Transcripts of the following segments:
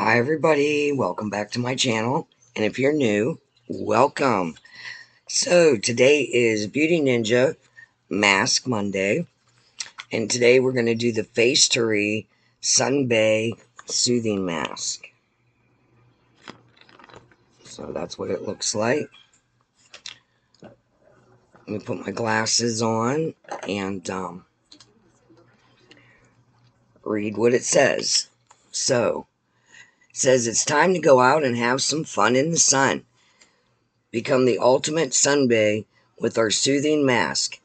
Hi everybody, welcome back to my channel, and if you're new, welcome. So today is Beauty Ninja Mask Monday, and today we're going to do the Witchery Sunbay Soothing Mask. So that's what it looks like. Let me put my glasses on and read what it says. So, it says it's time to go out and have some fun in the sun. Become the ultimate sunbae with our soothing mask,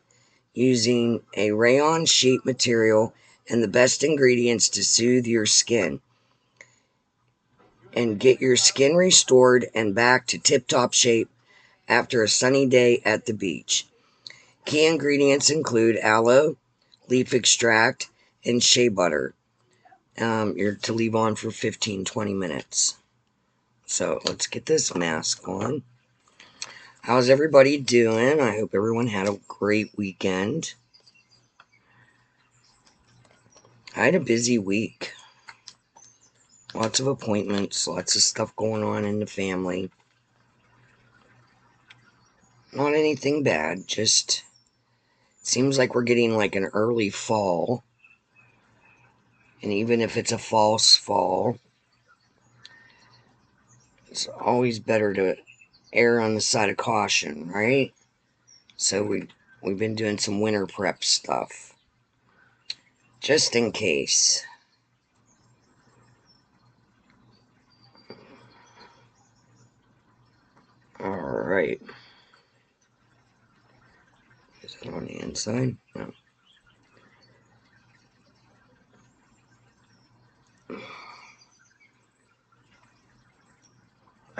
using a rayon sheet material and the best ingredients to soothe your skin and get your skin restored and back to tip-top shape after a sunny day at the beach. Key ingredients include aloe, leaf extract, and shea butter. You're to leave on for 15-20 minutes. So let's get this mask on. How's everybody doing? I hope everyone had a great weekend. I had a busy week. Lots of appointments, lots of stuff going on in the family. Not anything bad, just seems like we're getting like an early fall. And even if it's a false fall, it's always better to err on the side of caution, right? So we've been doing some winter prep stuff, just in case. Alright. Is it on the inside? No.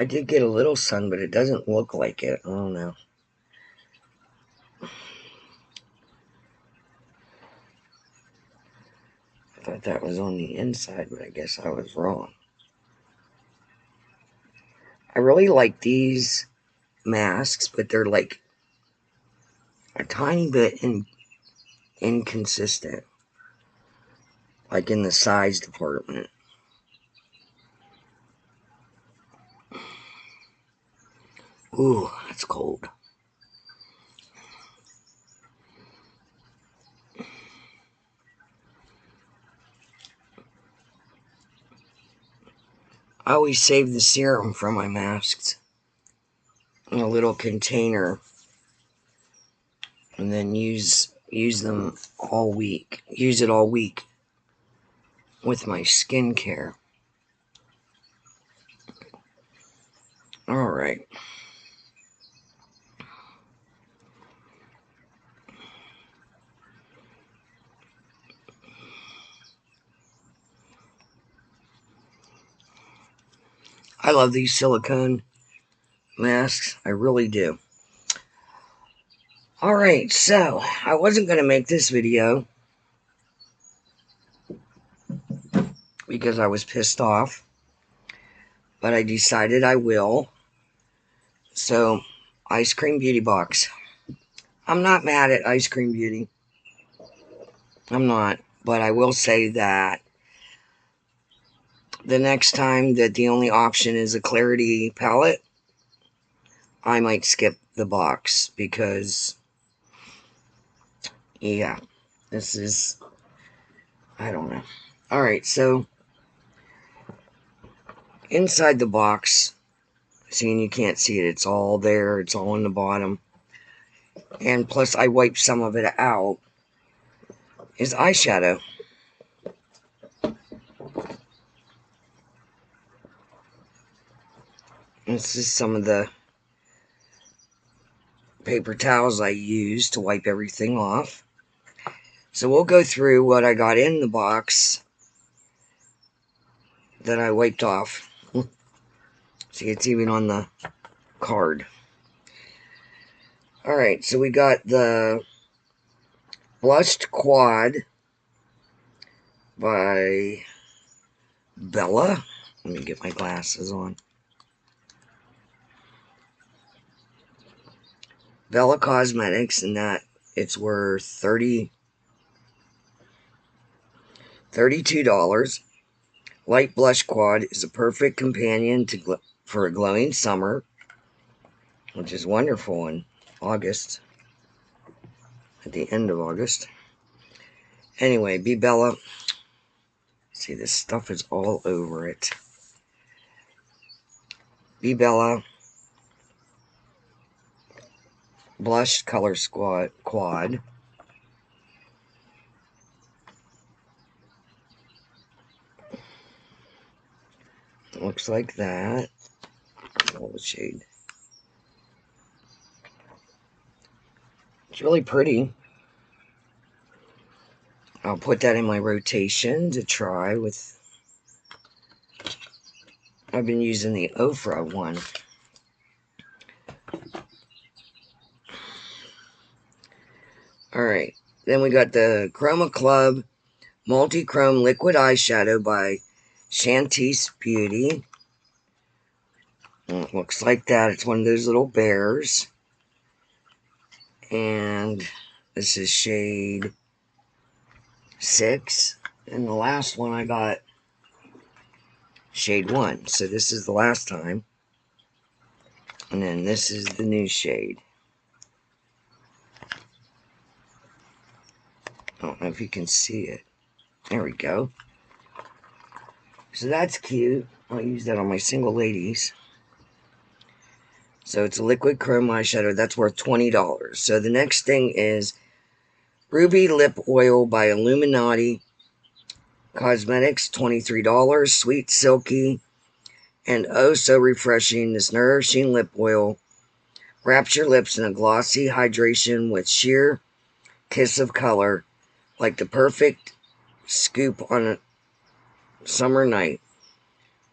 I did get a little sun, but it doesn't look like it. I don't know. I thought that was on the inside, but I guess I was wrong. I really like these masks, but they're like a tiny bit inconsistent, like in the size department. Ooh, that's cold. I always save the serum from my masks in a little container and then use them all week. Use it all week with my skincare. Alright. I love these silicone masks. I really do. Alright, so I wasn't going to make this video because I was pissed off, but I decided I will. So, Eyescream Beauty Box. I'm not mad at Eyescream Beauty. I'm not. But I will say that the next time that the only option is a clarity palette, I might skip the box because, yeah, this is, I don't know. Alright, so inside the box, seeing you can't see it, it's all there, it's all on the bottom. And plus I wiped some of it out, is eyeshadow. This is some of the paper towels I use to wipe everything off. So we'll go through what I got in the box that I wiped off. See, it's even on the card. Alright, so we got the Blushed Quad by Bella. Let me get my glasses on. Bella Cosmetics, and that it's worth $32. Light Blush Quad is a perfect companion for a glowing summer, which is wonderful in August, at the end of August. Anyway, Be Bella. See, this stuff is all over it. Be Bella Blush Color Quad. Looks like that. All the shade. It's really pretty. I'll put that in my rotation to try with. I've been using the Ofra one. Alright, then we got the Chroma Club Multi-Chrome Liquid Eyeshadow by Shantice Beauty. And it looks like that. It's one of those little bears. And this is shade 6. And the last one I got shade 1. So this is the last time. And then this is the new shade. I don't know if you can see it. There we go. So that's cute. I'll use that on my single ladies. So it's a liquid chrome eyeshadow. That's worth $20. So the next thing is Ruby Lip Oil by Illuminati Cosmetics, $23. Sweet, silky, and oh so refreshing. This nourishing lip oil wraps your lips in a glossy hydration with sheer kiss of color, like the perfect scoop on a summer night.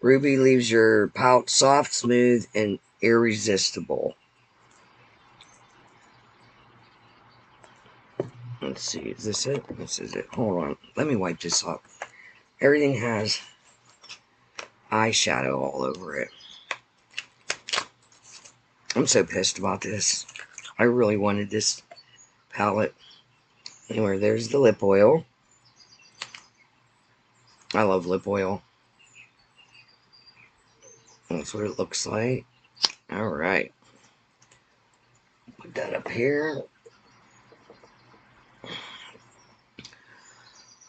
Ruby leaves your pout soft, smooth, and irresistible. Let's see, is this it? This is it. Hold on. Let me wipe this up. Everything has eyeshadow all over it. I'm so pissed about this. I really wanted this palette. Anyway, there's the lip oil. I love lip oil. That's what it looks like. Alright. Put that up here.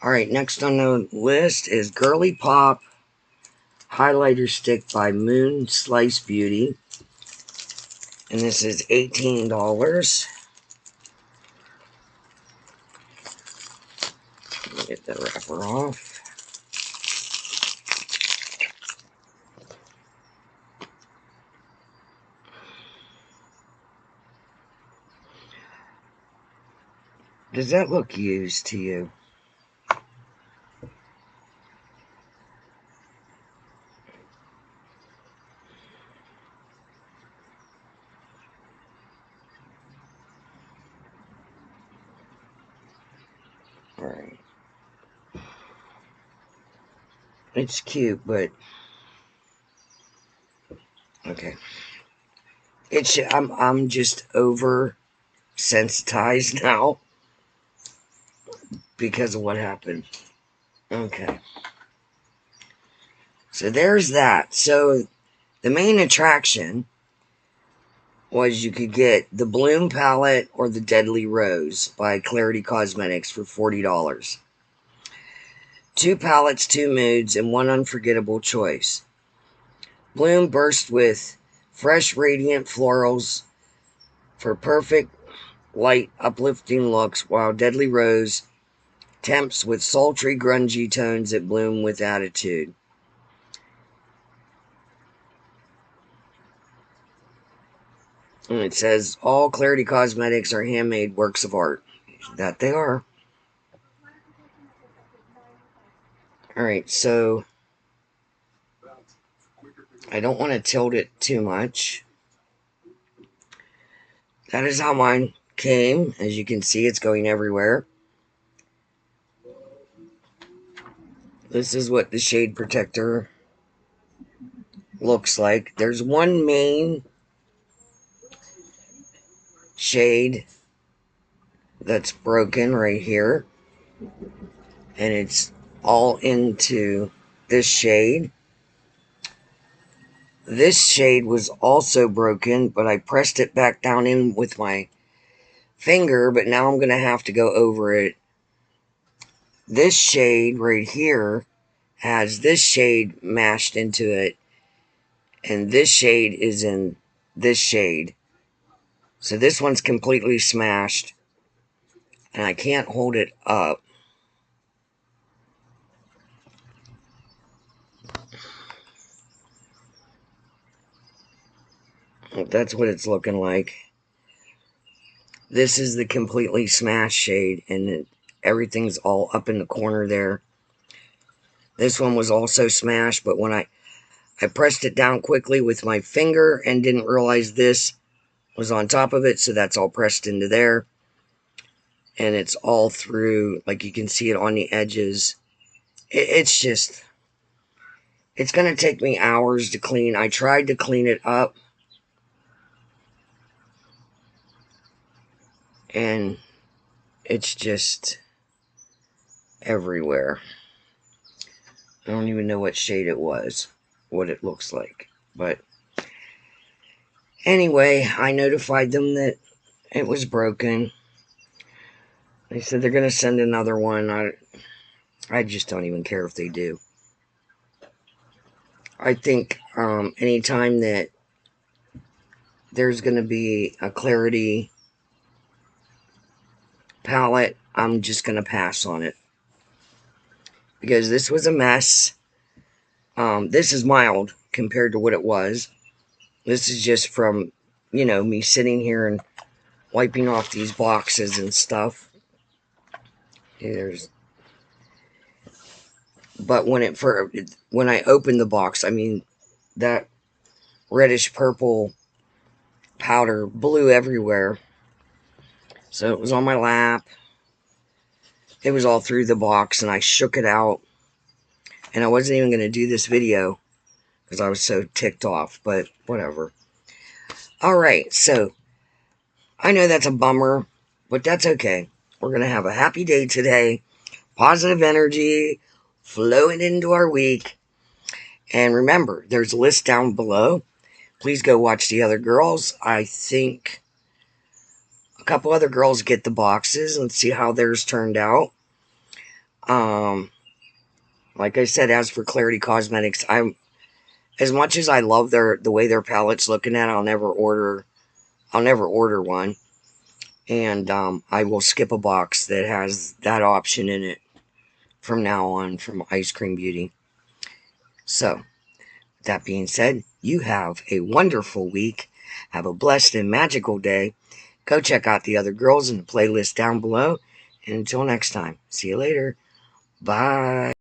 Alright, next on the list is Girly Pop Highlighter Stick by Moon Slice Beauty. And this is $18. Let me get the wrapper off. Does that look used to you? Alright. It's cute, but okay. I'm just over sensitized now because of what happened. Okay. So there's that. So the main attraction was you could get the Bloom palette or the Deadly Rose by Clarity Cosmetics for $40. 2 palettes, 2 moods, and 1 unforgettable choice. Bloom bursts with fresh, radiant florals for perfect, light, uplifting looks, while Deadly Rose tempts with sultry, grungy tones that bloom with attitude. And it says, all Clarity Cosmetics are handmade works of art. That they are. Alright, so I don't want to tilt it too much. That is how mine came. As you can see, it's going everywhere. This is what the shade protector looks like. There's one main shade that's broken right here. And it's all into this shade. This shade was also broken, but I pressed it back down in with my finger, but now I'm going to have to go over it. This shade right here has this shade mashed into it, and this shade is in this shade. So this one's completely smashed, and I can't hold it up. That's what it's looking like. This is the completely smashed shade, and everything's all up in the corner there. This one was also smashed, but when I pressed it down quickly with my finger and didn't realize this was on top of it, so that's all pressed into there. And it's all through, like you can see it on the edges. It's just, it's going to take me hours to clean. I tried to clean it up, and it's just everywhere. I don't even know what shade it was, what it looks like. But anyway, I notified them that it was broken. They said they're going to send another one. I just don't even care if they do. I think anytime that there's going to be a Clarity palette, I'm just going to pass on it. Because this was a mess. This is mild compared to what it was. This is just from, me sitting here and wiping off these boxes and stuff. But when I opened the box, I mean, that reddish purple powder blew everywhere. So it was on my lap. It was all through the box, and I shook it out. And I wasn't even going to do this video because I was so ticked off, but whatever. Alright, so I know that's a bummer, but that's okay. We're going to have a happy day today. Positive energy flowing into our week. And remember, there's a list down below. Please go watch the other girls. I think a couple other girls get the boxes. Let's see how theirs turned out. Like I said, as for Clarity Cosmetics, as much as I love the way their palette's looking at, I'll never order one. And I will skip a box that has that option in it from now on from Eyescream Beauty. So, that being said, you have a wonderful week. Have a blessed and magical day. Go check out the other girls in the playlist down below. And until next time, see you later. Bye.